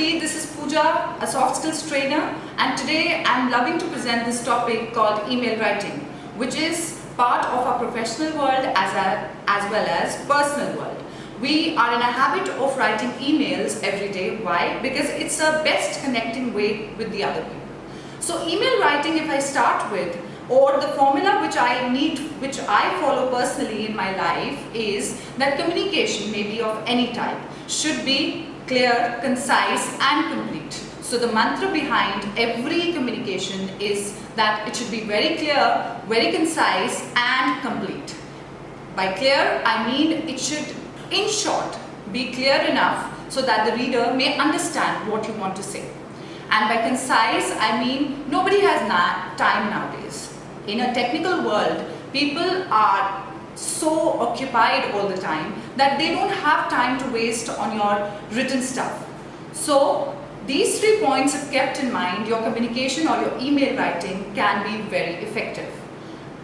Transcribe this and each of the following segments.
everybody, this is Pooja, a soft skills trainer, and today I'm loving to present this topic called email writing, which is part of our professional world as well as personal world. We are in a habit of writing emails every day. Why? Because it's a best connecting way with the other people. So email writing, if I start with, or the formula which I follow personally in my life, is that communication, maybe of any type, should be clear, concise and complete. So the mantra behind every communication is that it should be very clear, very concise and complete. By clear, I mean it should, in short, be clear enough so that the reader may understand what you want to say. And by concise, I mean nobody has time nowadays. In a technical world, people are so occupied all the time that they don't have time to waste on your written stuff. So these 3 points, if kept in mind, your communication or your email writing can be very effective.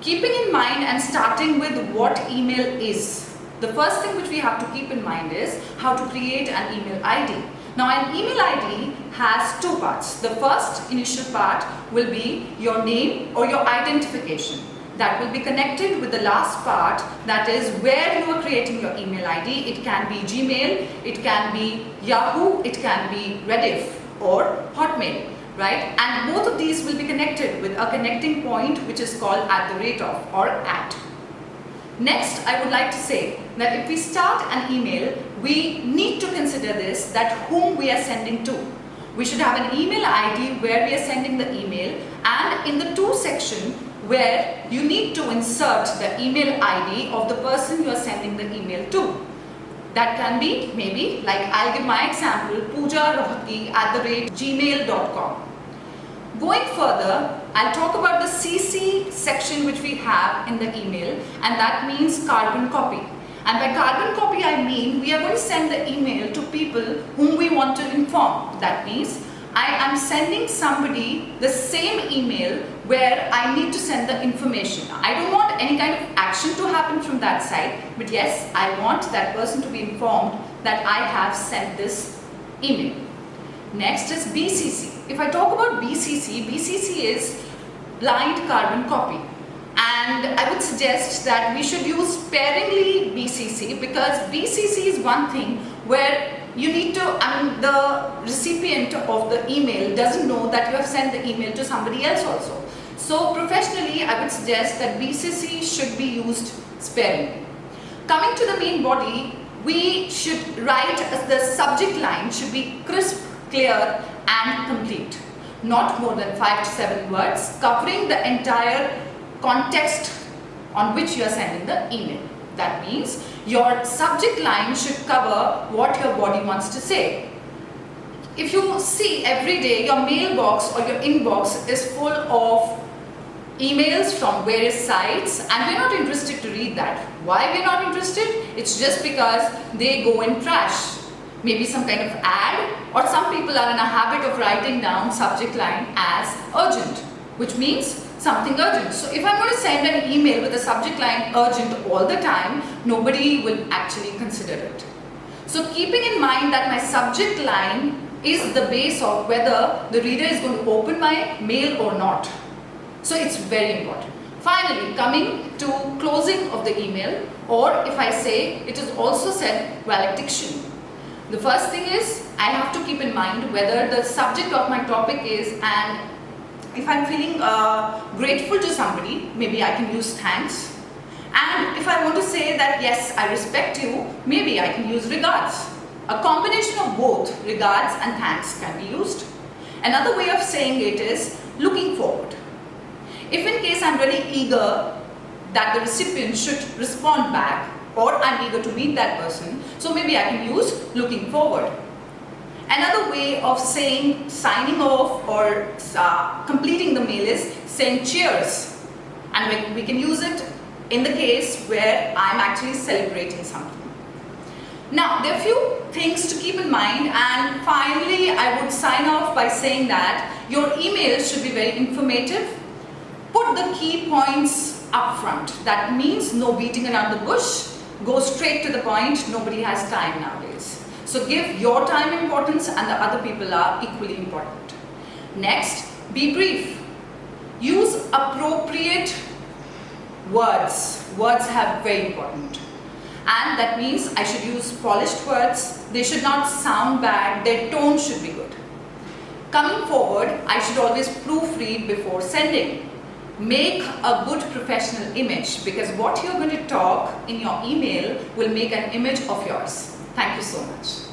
Keeping in mind and starting with what email is, the first thing which we have to keep in mind is how to create an email ID. Now, an email ID has 2 parts. The first initial part will be your name or your identification. That will be connected with the last part, that is where you are creating your email ID. It can be Gmail, it can be Yahoo, it can be Rediff or Hotmail, right? And both of these will be connected with a connecting point which is called @ or @. Next, I would like to say that if we start an email, we need to consider this, that whom we are sending to. We should have an email ID where we are sending the email, and in the to section where you need to insert the email ID of the person you are sending the email to. That can be maybe, like I'll give my example, poojarohati@gmail.com. Going further, I'll talk about the CC section which we have in the email, and that means carbon copy. And by carbon copy, I mean we are going to send the email to people whom we want to inform. That means I am sending somebody the same email where I need to send the information. I don't want any kind of action to happen from that side, but yes, I want that person to be informed that I have sent this email. Next is BCC. If I talk about BCC, BCC is blind carbon copy. And I would suggest that we should use sparingly BCC, because BCC is one thing where you need to, the recipient of the email doesn't know that you have sent the email to somebody else also. So professionally, I would suggest that BCC should be used sparingly. Coming to the main body, we should write the subject line should be crisp, clear and complete. Not more than 5 to 7 words, covering the entire context on which you are sending the email. That means your subject line should cover what your body wants to say. If you see every day your mailbox or your inbox is full of emails from various sites, and we're not interested to read that. Why we're not interested? It's just because they go in trash. Maybe some kind of ad, or some people are in a habit of writing down subject line as urgent, which means something urgent. So if I'm going to send an email with the subject line urgent all the time, nobody will actually consider it. So keeping in mind that my subject line is the base of whether the reader is going to open my mail or not. So it's very important. Finally, coming to closing of the email, or if I say, it is also said valediction. The first thing is, I have to keep in mind whether the subject of my topic is, and if I'm feeling grateful to somebody, maybe I can use thanks. And if I want to say that yes, I respect you, maybe I can use regards. A combination of both regards and thanks can be used. Another way of saying it is looking forward. If in case I'm really eager that the recipient should respond back, or I'm eager to meet that person, so maybe I can use looking forward. Another way of saying signing off or completing the mail is saying cheers, and we can use it in the case where I'm actually celebrating something. Now, there are a few things to keep in mind, and finally I would sign off by saying that your email should be very informative. Put the key points up front. That means no beating around the bush. Go straight to the point. Nobody has time nowadays. So give your time importance and the other people are equally important. Next, be brief. Use appropriate words. Words are very important. And that means I should use polished words. They should not sound bad. Their tone should be good. Coming forward, I should always proofread before sending. Make a good professional image, because what you're going to talk in your email will make an image of yours. Thank you so much.